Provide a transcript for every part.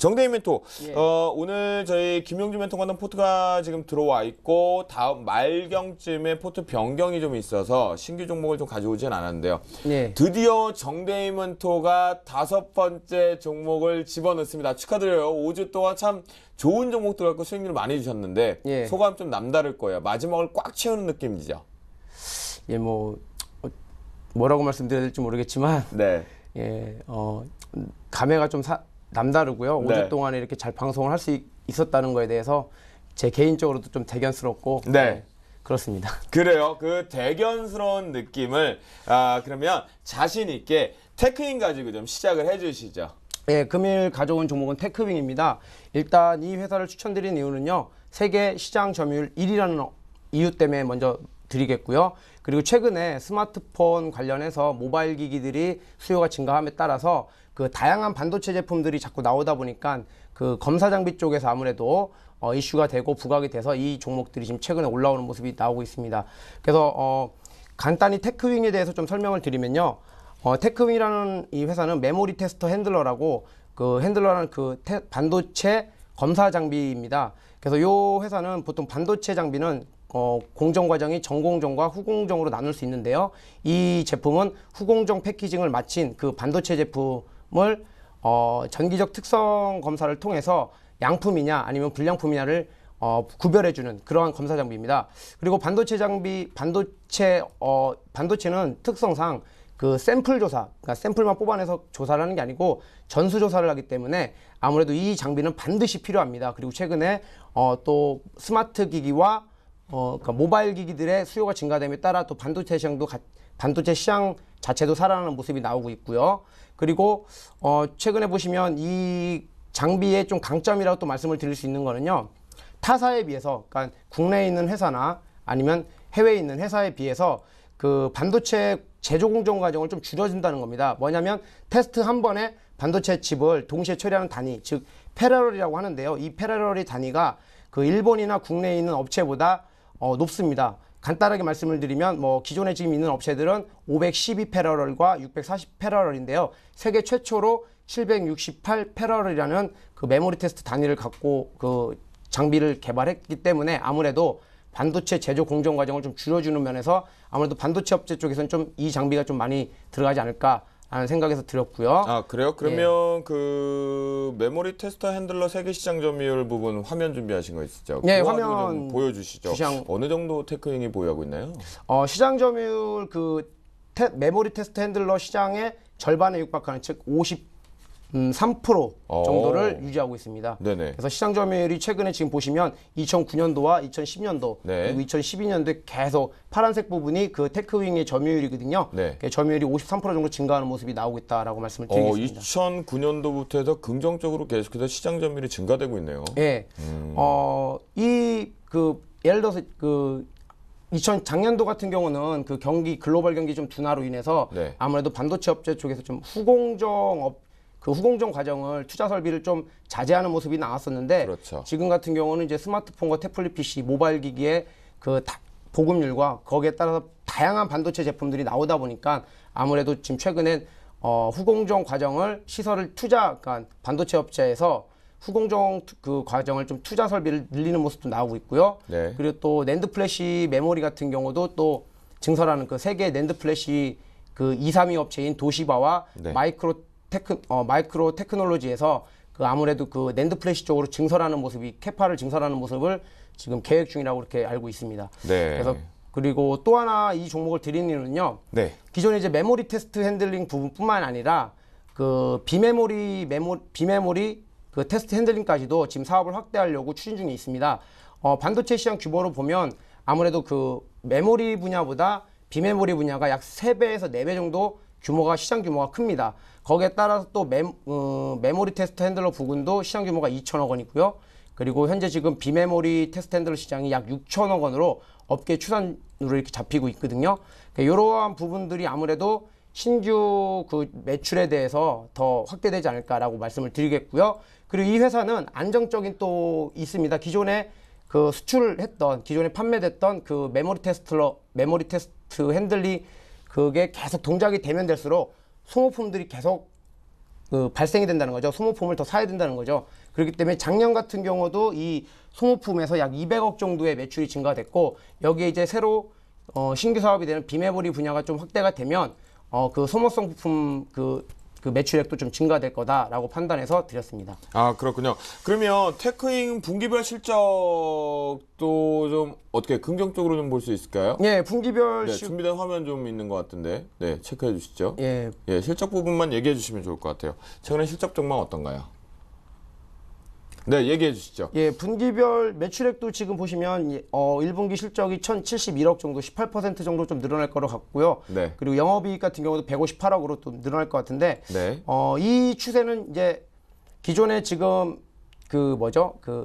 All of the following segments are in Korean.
정대인 멘토, 예. 오늘 저희 김용주 멘토 관련 포트가 지금 들어와 있고 다음 말경쯤에 포트 변경이 좀 있어서 신규 종목을 좀 가져오진 않았는데요. 예. 드디어 정대인 멘토가 5번째 종목을 집어넣습니다. 축하드려요. 5주 동안 참 좋은 종목들 갖고 수익률을 많이 주셨는데 예. 소감 좀 남다를 거예요. 마지막을 꽉 채우는 느낌이죠. 예, 뭐라고 말씀드려야 될지 모르겠지만, 네. 예, 감회가 좀 남다르고요. 네. 5주 동안에 이렇게 잘 방송을 할 수 있었다는 거에 대해서 제 개인적으로도 좀 대견스럽고, 네. 예, 그렇습니다. 그래요. 그 대견스러운 느낌을 그러면 자신 있게 테크인 가지고 좀 시작을 해주시죠. 예, 금일 가져온 종목은 테크윙입니다. 일단 이 회사를 추천드린 이유는요. 세계 시장 점유율 1위라는 이유 때문에 먼저 드리겠고요. 그리고 최근에 스마트폰 관련해서 모바일 기기들이 수요가 증가함에 따라서 그 다양한 반도체 제품들이 자꾸 나오다 보니까 그 검사 장비 쪽에서 아무래도 이슈가 되고 부각이 돼서 이 종목들이 지금 최근에 올라오는 모습이 나오고 있습니다. 그래서 간단히 테크윙에 대해서 좀 설명을 드리면요. 테크윙이라는 이 회사는 메모리 테스터 핸들러라고 그 핸들러라는 반도체 검사 장비입니다. 그래서 이 회사는 보통 반도체 장비는 공정 과정이 전공정과 후공정으로 나눌 수 있는데요. 이 제품은 후공정 패키징을 마친 그 반도체 제품을 전기적 특성 검사를 통해서 양품이냐 아니면 불량품이냐를 구별해주는 그러한 검사 장비입니다. 그리고 반도체는 특성상 그 샘플 조사, 그러니까 샘플만 뽑아내서 조사를 하는 게 아니고 전수 조사를 하기 때문에 아무래도 이 장비는 반드시 필요합니다. 그리고 최근에 또 스마트 기기와 그러니까 모바일 기기들의 수요가 증가됨에 따라 또 반도체 시장 자체도 살아나는 모습이 나오고 있고요. 그리고 최근에 보시면 이 장비의 좀 강점이라고 또 말씀을 드릴 수 있는 거는요. 타사에 비해서, 그러니까 국내에 있는 회사나 아니면 해외에 있는 회사에 비해서 그 반도체 제조 공정 과정을 좀 줄여준다는 겁니다. 뭐냐면 테스트 한 번에 반도체 칩을 동시에 처리하는 단위, 즉 패러럴이라고 하는데요. 이 패러럴의 단위가 그 일본이나 국내에 있는 업체보다 높습니다. 간단하게 말씀을 드리면 기존에 지금 있는 업체들은 512 패러럴과 640 패러럴인데요. 세계 최초로 768 패러럴이라는 그 메모리 테스트 단위를 갖고 그 장비를 개발했기 때문에 아무래도 반도체 제조 공정 과정을 좀 줄여주는 면에서 아무래도 반도체 업체 쪽에서는 좀 이 장비가 좀 많이 들어가지 않을까 하는 생각에서 드렸고요. 아, 그래요? 그러면 예. 그 메모리 테스터 핸들러 세계 시장 점유율 부분 화면 준비하신 거 있으죠? 네, 그거 화면 가지고 좀 보여주시죠. 시장... 어느 정도 테크윙이 보유하고 있나요? 시장 점유율 메모리 테스트 핸들러 시장의 절반에 육박하는 즉 53% 정도를 유지하고 있습니다. 네네. 그래서 시장 점유율이 최근에 지금 보시면 2009년도와 2010년도 네. 그리고 2012년도에 계속 파란색 부분이 그 테크윙의 점유율이거든요. 네. 점유율이 53% 정도 증가하는 모습이 나오고 있다라고 말씀을 드리겠습니다. 2009년도부터 해서 긍정적으로 계속해서 시장 점유율이 증가되고 있네요. 예. 예를 들어서 작년도 같은 경우는 그 글로벌 경기 좀 둔화로 인해서 네. 아무래도 반도체 업체 쪽에서 좀 후공정 과정을 투자 설비를 좀 자제하는 모습이 나왔었는데 그렇죠. 지금 같은 경우는 이제 스마트폰과 태블릿 PC, 모바일 기기의 그 보급률과 거기에 따라서 다양한 반도체 제품들이 나오다 보니까 아무래도 지금 최근엔 후공정 과정을 그러니까 반도체 업체에서 후공정 그 과정을 좀 투자 설비를 늘리는 모습도 나오고 있고요. 네. 그리고 또 낸드 플래시 메모리 같은 경우도 또 증설하는 그 세계 낸드 플래시 그 2, 3위 업체인 도시바와 네. 마이크로 테크놀로지에서 그 아무래도 그 낸드 플래시 쪽으로 캐파를 증설하는 모습을 지금 계획 중이라고 그렇게 알고 있습니다. 네. 그리고 또 하나 이 종목을 드리는 이유는요. 네. 기존에 이제 메모리 테스트 핸들링 부분뿐만 아니라 그 비메모리 그 테스트 핸들링까지도 지금 사업을 확대하려고 추진 중에 있습니다. 반도체 시장 규모로 보면 아무래도 그 메모리 분야보다 비메모리 분야가 약 3배에서 4배 정도 시장 규모가 큽니다. 거기에 따라서 또 메모리 테스트 핸들러 부분도 시장 규모가 2천억 원이고요. 그리고 현재 지금 비메모리 테스트 핸들러 시장이 약 6천억 원으로 업계 추산으로 이렇게 잡히고 있거든요. 그러니까 이러한 부분들이 아무래도 신규 그 매출에 대해서 더 확대되지 않을까라고 말씀을 드리겠고요. 그리고 이 회사는 안정적인 또 있습니다. 기존에 그 기존에 판매됐던 그 메모리 테스트 핸들리 그게 계속 동작이 되면 될수록 소모품들이 계속 발생이 된다는 거죠. 소모품을 더 사야 된다는 거죠. 그렇기 때문에 작년 같은 경우도 이 소모품에서 약 200억 정도의 매출이 증가됐고 여기에 이제 새로 신규 사업이 되는 비메모리 분야가 좀 확대가 되면 그 소모성 부품 그 매출액도 좀 증가될 거다라고 판단해서 드렸습니다. 아, 그렇군요. 그러면 테크인 분기별 실적도 좀 어떻게 긍정적으로 좀 볼 수 있을까요? 예, 분기별 네, 준비된 화면 좀 있는 것 같은데, 네, 체크해 주시죠. 예, 예, 실적 부분만 얘기해 주시면 좋을 것 같아요. 최근에 실적 전망 어떤가요? 네, 얘기해 주시죠. 예, 분기별 매출액도 지금 보시면 1분기 실적이 1,071억 정도, 18% 정도 좀 늘어날 거로 같고요. 네. 그리고 영업이익 같은 경우도 158억으로 또 늘어날 것 같은데, 네. 이 추세는 이제 기존에 지금 그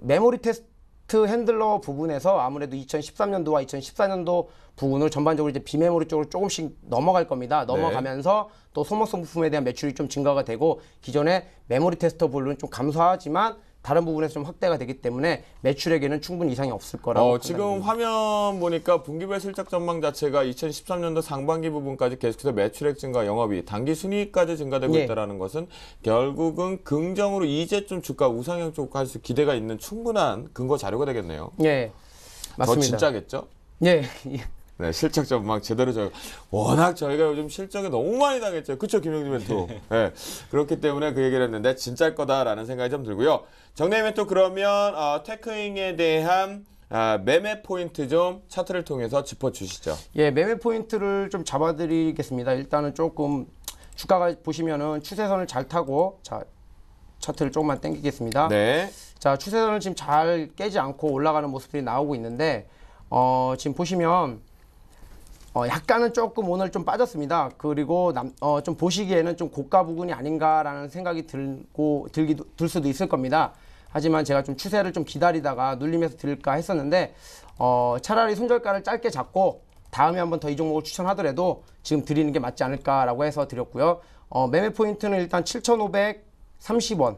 메모리 테스트 핸들러 부분에서 아무래도 2013년도와 2014년도 부분을 전반적으로 이제 비메모리 쪽으로 조금씩 넘어갈 겁니다. 넘어가면서 또 소모성 부품에 대한 매출이 좀 증가가 되고 기존의 메모리 테스터 부분은 좀 감소하지만 다른 부분에서 좀 확대가 되기 때문에 매출액에는 충분히 이상이 없을 거라고 지금 화면 보니까 분기별 실적 전망 자체가 2013년도 상반기 부분까지 계속해서 매출액 증가, 영업이익, 단기 순이익까지 증가되고 예. 있다는 것은 결국은 긍정으로 이제 좀 주가 우상향 쪽까지 기대가 있는 충분한 근거 자료가 되겠네요. 예, 맞습니다. 더 진짜겠죠? 예, 네, 실적 전망 제대로 워낙 저희가 요즘 실적에 너무 많이 당했죠. 그쵸, 김영주 멘토. 네, 그렇기 때문에 그 얘기를 했는데 진짜일 거다라는 생각이 좀 들고요. 정리 멘토 그러면 테크잉에 대한 매매 포인트 좀 차트를 통해서 짚어주시죠. 예, 매매 포인트를 좀 잡아드리겠습니다. 일단은 조금 주가가 보시면은 추세선을 잘 타고 자 차트를 조금만 당기겠습니다. 네. 자, 추세선을 지금 잘 깨지 않고 올라가는 모습들이 나오고 있는데 지금 보시면 약간은 조금 오늘 좀 빠졌습니다. 그리고 좀 보시기에는 좀 고가 부근이 아닌가라는 생각이 들 수도 있을 겁니다. 하지만 제가 좀 추세를 좀 기다리다가 눌림에서 들까 했었는데 차라리 손절가를 짧게 잡고 다음에 한번 더 이 종목을 추천하더라도 지금 드리는 게 맞지 않을까라고 해서 드렸고요. 매매 포인트는 일단 7,530원,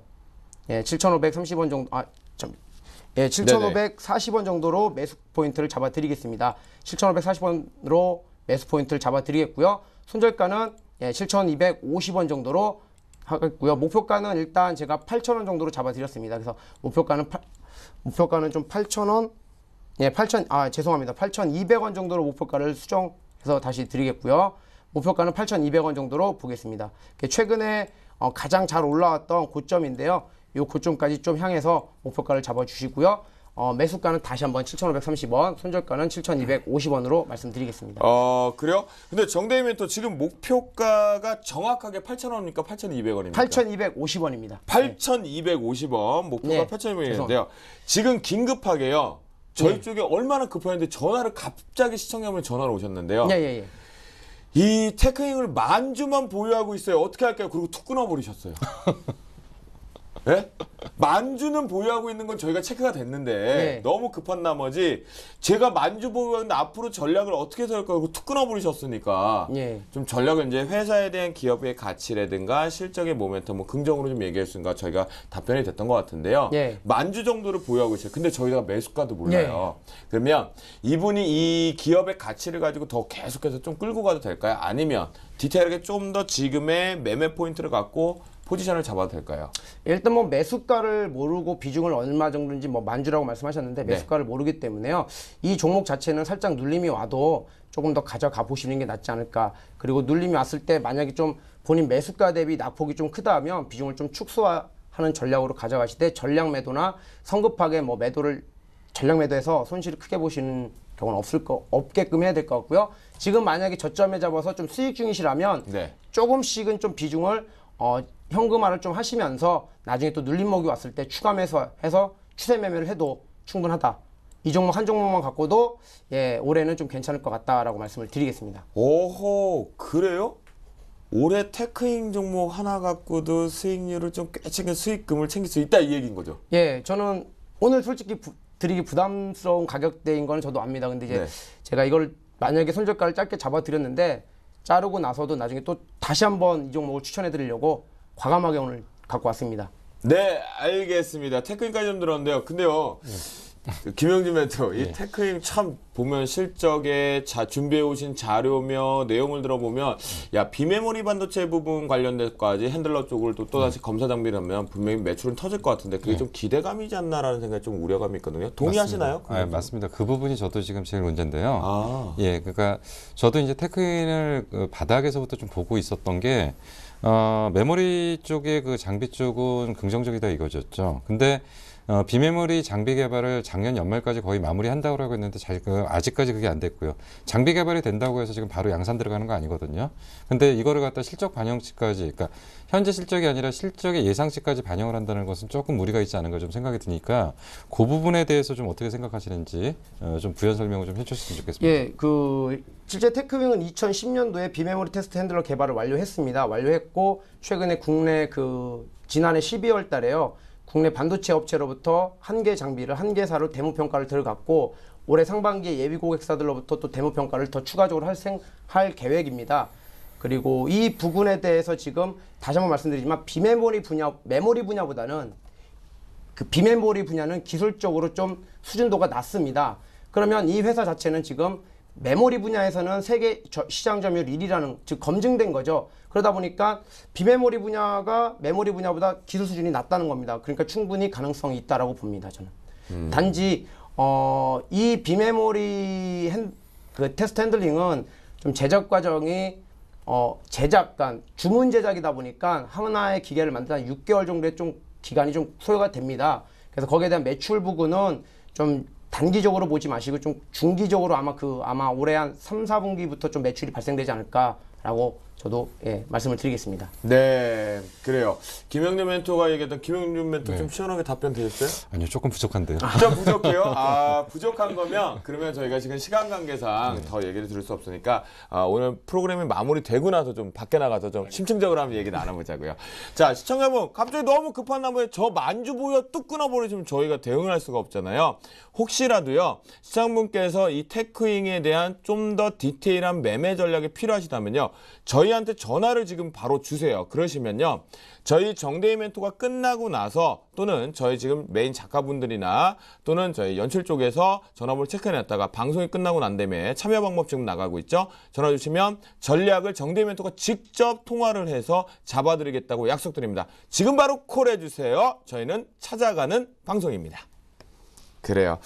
예, 7,530원 정도, 7,540원 정도로 매수 포인트를 잡아드리겠습니다. 7,540원으로 매수 포인트를 잡아드리겠고요. 손절가는 7,250원 정도로 하겠고요. 목표가는 일단 제가 8,000원 정도로 잡아드렸습니다. 그래서 목표가는 좀 8,000원, 죄송합니다. 8,200원 정도로 목표가를 수정해서 다시 드리겠고요. 목표가는 8,200원 정도로 보겠습니다. 최근에 가장 잘 올라왔던 고점인데요. 이 고점까지 좀 향해서 목표가를 잡아주시고요. 매수가는 다시 한번 7,530원, 손절가는 7,250원으로 말씀드리겠습니다. 그래요? 근데 정대희면 또 지금 목표가가 정확하게 8,000원입니까? 8,200원입니까? 8,250원입니다. 8,250원, 목표가 네, 8,200원인데요. 지금 긴급하게요. 저희 네. 쪽에 얼마나 급했는데 전화를 갑자기 시청자분이 전화를 오셨는데요. 예. 이 테크잉을 만주만 보유하고 있어요. 어떻게 할까요? 그리고 툭 끊어버리셨어요. 예? 만주는 보유하고 있는 건 저희가 체크가 됐는데 네. 너무 급한 나머지 제가 만주 보유하는데 앞으로 전략을 어떻게 세울까 툭 끊어버리셨으니까 예. 좀 전략을 이제 회사에 대한 기업의 가치라든가 실적의 모멘텀 뭐 긍정으로 좀 얘기했으니까 저희가 답변이 됐던 것 같은데요. 예. 만주 정도를 보유하고 있어요. 근데 저희가 매수가도 몰라요. 그러면 이분이 이 기업의 가치를 가지고 더 계속해서 좀 끌고 가도 될까요? 아니면 디테일하게 좀 더 지금의 매매 포인트를 갖고 포지션을 잡아도 될까요? 일단 뭐 매수가를 모르고 비중을 얼마 정도인지 뭐 만주라고 말씀하셨는데 매수가를 모르기 때문에요. 이 종목 자체는 살짝 눌림이 와도 조금 더 가져가 보시는 게 낫지 않을까. 그리고 눌림이 왔을 때 만약에 좀 본인 매수가 대비 낙폭이 좀 크다 하면 비중을 좀 축소하는 전략으로 가져가시되 전략 매도나 성급하게 뭐 매도를 전략 매도해서 손실을 크게 보시는 경우는 없게끔 해야 될 것 같고요. 지금 만약에 저점에 잡아서 좀 수익 중이시라면 조금씩은 좀 비중을 현금화를 좀 하시면서 나중에 또 눌림목이 왔을 때 추가 매수해서 추세 매매를 해도 충분하다. 이 종목 한 종목만 갖고도 올해는 좀 괜찮을 것 같다라고 말씀을 드리겠습니다. 오호, 그래요? 올해 테크잉 종목 하나 갖고도 수익률을 좀 꽤 챙겨 수익금을 챙길 수 있다 이 얘기인 거죠? 예, 저는 오늘 솔직히 드리기 부담스러운 가격대인 거는 저도 압니다. 근데 이제 제가 이걸 만약에 손절가를 짧게 잡아드렸는데 자르고 나서도 나중에 또 다시 한번 이 종목을 추천해 드리려고 과감하게 오늘 갖고 왔습니다. 네, 알겠습니다. 테크잉까지 좀 들었는데요. 근데요, 김영준 멘토, 이 네. 테크윙 참 보면 실적에 준비해 오신 자료며 내용을 들어보면 야 비메모리 반도체 부분 관련돼까지 핸들러 쪽을 또다시 검사 장비를 하면 분명히 매출은 터질 것 같은데 그게 좀 기대감이지 않나라는 생각이 좀 우려감이 있거든요. 동의하시나요? 맞습니다. 맞습니다. 그 부분이 저도 지금 제일 문제인데요. 아. 예, 그러니까 저도 이제 테크인을 그 바닥에서부터 좀 보고 있었던 게 메모리 쪽의 그 장비 쪽은 긍정적이다 이거였죠. 근데 비메모리 장비 개발을 작년 연말까지 거의 마무리한다고 하고 있는데 아직까지 그게 안 됐고요. 장비 개발이 된다고 해서 지금 바로 양산 들어가는 거 아니거든요. 근데 이거를 갖다 실적 반영치까지, 그러니까 현재 실적이 아니라 실적의 예상치까지 반영을 한다는 것은 조금 무리가 있지 않은가 좀 생각이 드니까 그 부분에 대해서 좀 어떻게 생각하시는지 좀 부연 설명을 좀 해주셨으면 좋겠습니다. 예, 실제 테크윙은 2010년도에 비메모리 테스트 핸들러 개발을 완료했습니다. 완료했고 최근에 국내 지난해 12월 달에요. 국내 반도체 업체로부터 한 개 장비를 한 개사로 데모 평가를 들어갔고 올해 상반기에 예비 고객사들로부터 또 데모 평가를 더 추가적으로 할 계획입니다. 그리고 이 부분에 대해서 지금 다시 한번 말씀드리지만 메모리 분야보다는 비메모리 분야는 기술적으로 좀 수준도가 낮습니다. 그러면 이 회사 자체는 지금 메모리 분야에서는 세계 시장 점유율 1위라는 즉 검증된 거죠. 그러다 보니까 비메모리 분야가 메모리 분야보다 기술 수준이 낮다는 겁니다. 그러니까 충분히 가능성이 있다라고 봅니다. 저는. 단지 이 비메모리 테스트 핸들링은 좀 제작 과정이 주문 제작이다 보니까 하나의 기계를 만드는 6개월 정도의 좀 기간이 좀 소요가 됩니다. 그래서 거기에 대한 매출 부분은 좀 단기적으로 보지 마시고 좀 중기적으로 아마 올해 한 3, 4분기부터 좀 매출이 발생되지 않을까라고 저도 말씀을 드리겠습니다. 네, 그래요. 김영준 멘토가 얘기했던 김영준 멘토 좀 시원하게 답변 되셨어요? 아니요, 조금 부족한데요. 좀 부족해요? 부족한 거면 그러면 저희가 지금 시간 관계상 더 얘기를 들을 수 없으니까 오늘 프로그램이 마무리되고 나서 좀 밖에 나가서 좀 심층적으로 한번 얘기 나눠보자고요. 자, 시청자분 갑자기 너무 급한 나무에 저 만주보여 뚝 끊어버리시면 저희가 대응을 할 수가 없잖아요. 혹시라도요 시청자분께서 이 테크윙에 대한 좀 더 디테일한 매매 전략이 필요하시다면요 저희한테 전화를 지금 바로 주세요. 그러시면요 저희 정대희 멘토가 끝나고 나서 또는 저희 지금 메인 작가분들이나 또는 저희 연출 쪽에서 전화번호 체크해놨다가 방송이 끝나고 난 다음에 참여 방법 지금 나가고 있죠. 전화 주시면 전략을 정대희 멘토가 직접 통화를 해서 잡아드리겠다고 약속드립니다. 지금 바로 콜해주세요. 저희는 찾아가는 방송입니다. 그래요.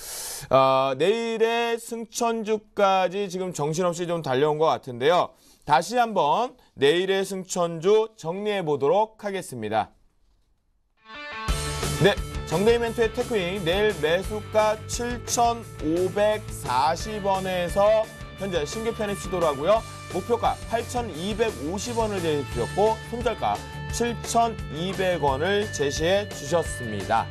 내일의 승천주까지 지금 정신없이 좀 달려온 것 같은데요. 다시 한번 내일의 승천주 정리해 보도록 하겠습니다. 네, 정대희 멘토의 테크윙 내일 매수가 7,540원에서 현재 신규 편입 시도를 하고요. 목표가 8,250원을 제시해 주셨고 손절가 7,200원을 제시해 주셨습니다.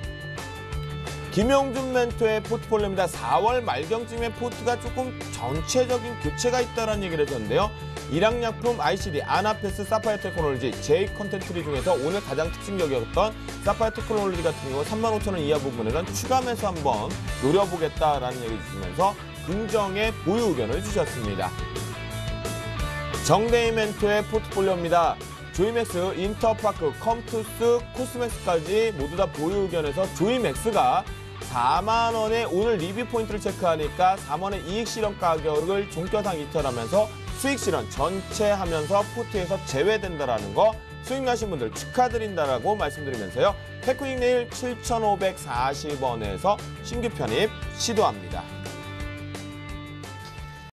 김영준 멘토의 포트폴리오입니다. 4월 말경쯤에 포트가 조금 전체적인 교체가 있다는 얘기를 해줬는데요. 일양약품, ICD, 아나페스, 사파이어 테크놀로지, J 컨텐츠리 중에서 오늘 가장 특징적이었던 사파이어 테크놀로지 같은 경우 35,000원 이하 부분에는 추가 매수 한번 노려보겠다라는 얘기 주시면서 긍정의 보유 의견을 주셨습니다. 정대희 멘토의 포트폴리오입니다. 조이맥스, 인터파크, 컴투스, 코스맥스까지 모두 다 보유 의견에서 조이맥스가 4만원의 오늘 리뷰 포인트를 체크하니까 4만원의 이익 실현 가격을 종가상 이탈하면서 수익 실현 전체 하면서 포트에서 제외된다라는 거 수익 나신 분들 축하드린다라고 말씀드리면서요. 테크윙 내일 7,540원에서 신규 편입 시도합니다.